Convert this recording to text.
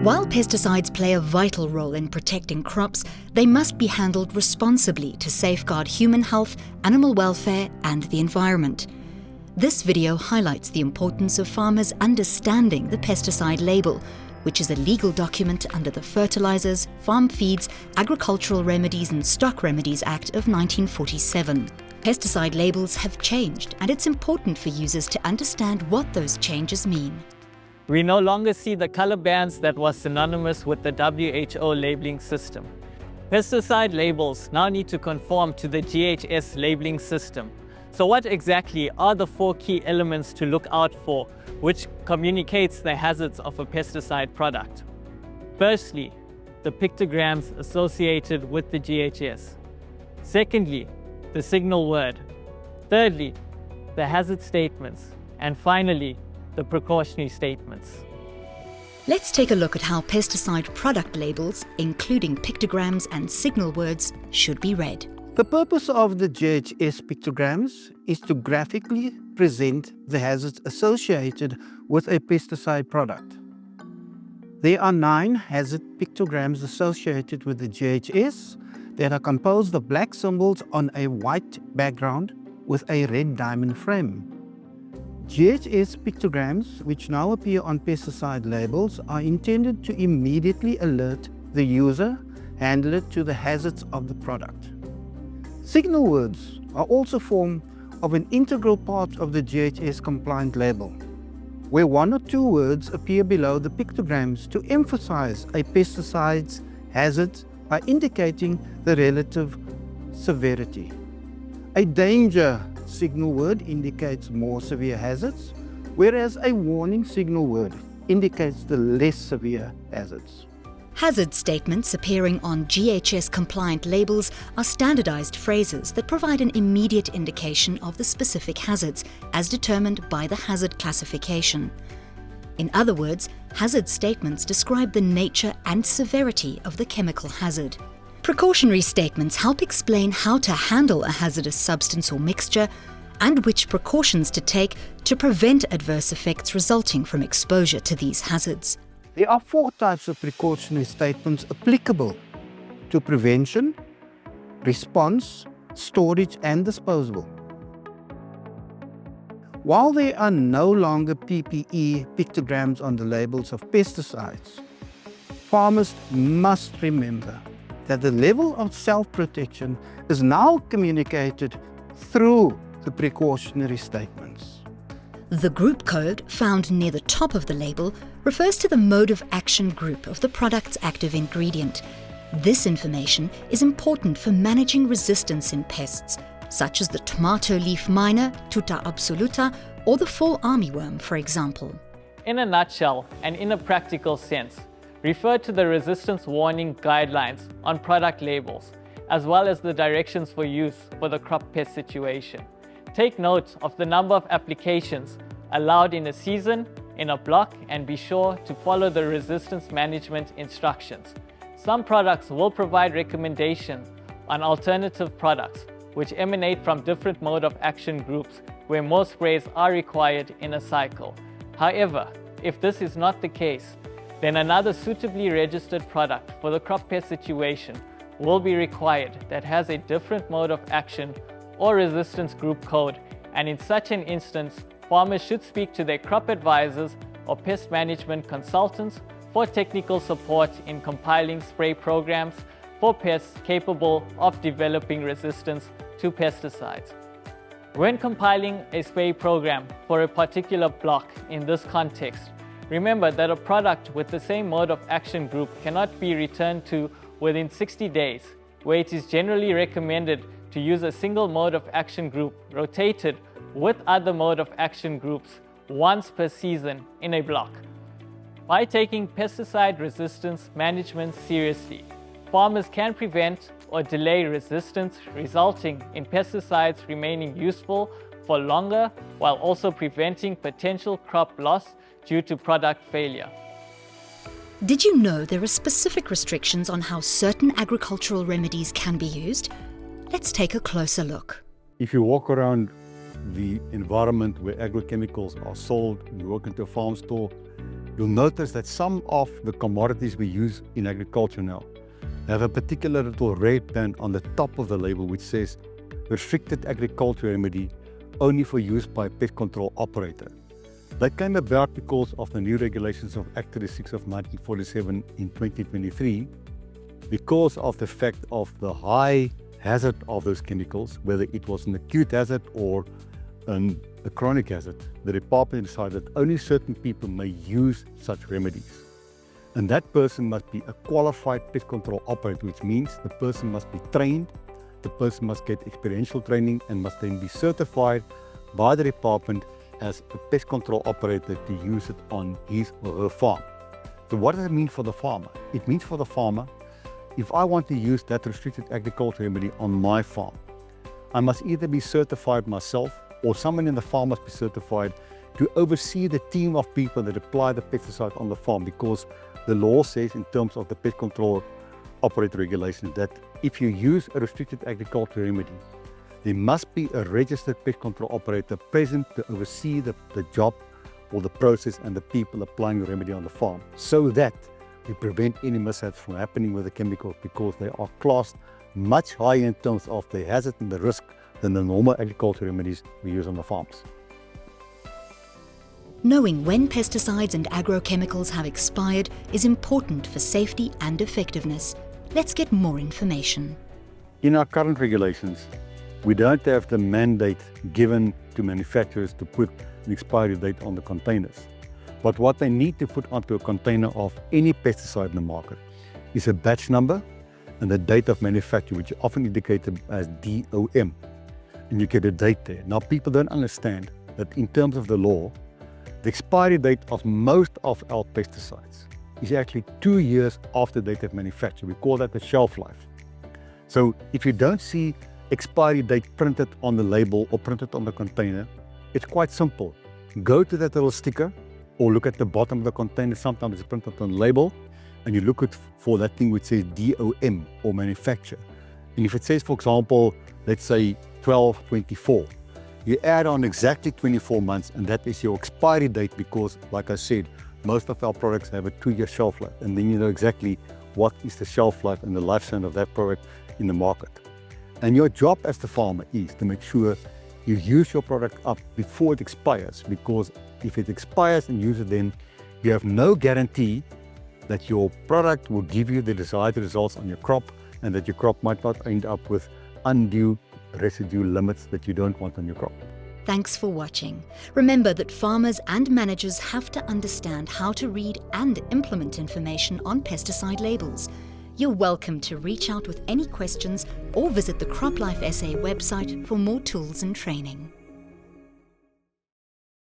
While pesticides play a vital role in protecting crops, they must be handled responsibly to safeguard human health, animal welfare, and the environment. This video highlights the importance of farmers understanding the pesticide label, which is a legal document under the Fertilizers, Farm Feeds, Agricultural Remedies and Stock Remedies Act of 1947. Pesticide labels have changed, and it's important for users to understand what those changes mean. We no longer see the color bands that was synonymous with the WHO labeling system. Pesticide labels now need to conform to the GHS labeling system. So what exactly are the 4 key elements to look out for, which communicates the hazards of a pesticide product? Firstly, the pictograms associated with the GHS. Secondly, the signal word. Thirdly, the hazard statements. And finally, the precautionary statements. Let's take a look at how pesticide product labels, including pictograms and signal words, should be read. The purpose of the GHS pictograms is to graphically present the hazards associated with a pesticide product. There are 9 hazard pictograms associated with the GHS that are composed of black symbols on a white background with a red diamond frame. GHS pictograms, which now appear on pesticide labels, are intended to immediately alert the user, handler, to the hazards of the product. Signal words are also form of an integral part of the GHS compliant label, where 1 or 2 words appear below the pictograms to emphasize a pesticide's hazard by indicating the relative severity. A danger signal word indicates more severe hazards, whereas a warning signal word indicates the less severe hazards. Hazard statements appearing on GHS-compliant labels are standardized phrases that provide an immediate indication of the specific hazards, as determined by the hazard classification. In other words, hazard statements describe the nature and severity of the chemical hazard. Precautionary statements help explain how to handle a hazardous substance or mixture and which precautions to take to prevent adverse effects resulting from exposure to these hazards. There are 4 types of precautionary statements applicable to prevention, response, storage, and disposal. While there are no longer PPE pictograms on the labels of pesticides, farmers must remember that the level of self-protection is now communicated through the precautionary statements. The group code found near the top of the label refers to the mode of action group of the product's active ingredient. This information is important for managing resistance in pests, such as the tomato leaf miner, Tuta absoluta, or the fall armyworm, for example. In a nutshell, and in a practical sense, refer to the resistance warning guidelines on product labels, as well as the directions for use for the crop pest situation. Take note of the number of applications allowed in a season, in a block, and be sure to follow the resistance management instructions. Some products will provide recommendations on alternative products, which emanate from different mode of action groups where more sprays are required in a cycle. However, if this is not the case, then another suitably registered product for the crop pest situation will be required that has a different mode of action or resistance group code, and in such an instance, farmers should speak to their crop advisors or pest management consultants for technical support in compiling spray programs for pests capable of developing resistance to pesticides. When compiling a spray program for a particular block in this context, remember that a product with the same mode of action group cannot be returned to within 60 days, where it is generally recommended to use a single mode of action group rotated with other mode of action groups once per season in a block. By taking pesticide resistance management seriously, farmers can prevent or delay resistance, resulting in pesticides remaining useful for longer while also preventing potential crop loss due to product failure. Did you know there are specific restrictions on how certain agricultural remedies can be used? Let's take a closer look. If you walk around the environment where agrochemicals are sold, and you walk into a farm store, you'll notice that some of the commodities we use in agriculture now have a particular little red band on the top of the label which says restricted agriculture remedy only for use by pest control operator. That came about because of the new regulations of Act 36 of 1947 in 2023, because of the fact of the high hazard of those chemicals, whether it was an acute hazard or a chronic hazard. The department decided that only certain people may use such remedies. And that person must be a qualified pest control operator, which means the person must be trained, the person must get experiential training and must then be certified by the department as a pest control operator to use it on his or her farm. So what does it mean for the farmer? It means for the farmer, if I want to use that restricted agriculture remedy on my farm, I must either be certified myself or someone in the farm must be certified to oversee the team of people that apply the pesticide on the farm, because the law says in terms of the pest control operator regulation that if you use a restricted agriculture remedy, there must be a registered pest control operator present to oversee the job or the process and the people applying the remedy on the farm, so that we prevent any mishaps from happening with the chemicals, because they are classed much higher in terms of the hazard and the risk than the normal agriculture remedies we use on the farms. Knowing when pesticides and agrochemicals have expired is important for safety and effectiveness. Let's get more information. In our current regulations, we don't have the mandate given to manufacturers to put an expiry date on the containers. But what they need to put onto a container of any pesticide in the market is a batch number and the date of manufacture, which is often indicated as DOM. And you get a date there. Now, people don't understand that in terms of the law, the expiry date of most of our pesticides is actually 2 years after the date of manufacture. We call that the shelf life. So if you don't see expiry date printed on the label or printed on the container, it's quite simple. Go to that little sticker or look at the bottom of the container. Sometimes it's printed on the label, and you look for that thing which says DOM or manufacture. And if it says, for example, let's say 12/24, you add on exactly 24 months, and that is your expiry date, because, like I said, most of our products have a 2-year shelf life, and then you know exactly what is the shelf life and the lifespan of that product in the market. And your job as the farmer is to make sure you use your product up before it expires, because if it expires and use it then, you have no guarantee that your product will give you the desired results on your crop, and that your crop might not end up with undue residue limits that you don't want on your crop. Thanks for watching. Remember that farmers and managers have to understand how to read and implement information on pesticide labels. You're welcome to reach out with any questions or visit the CropLife SA website for more tools and training.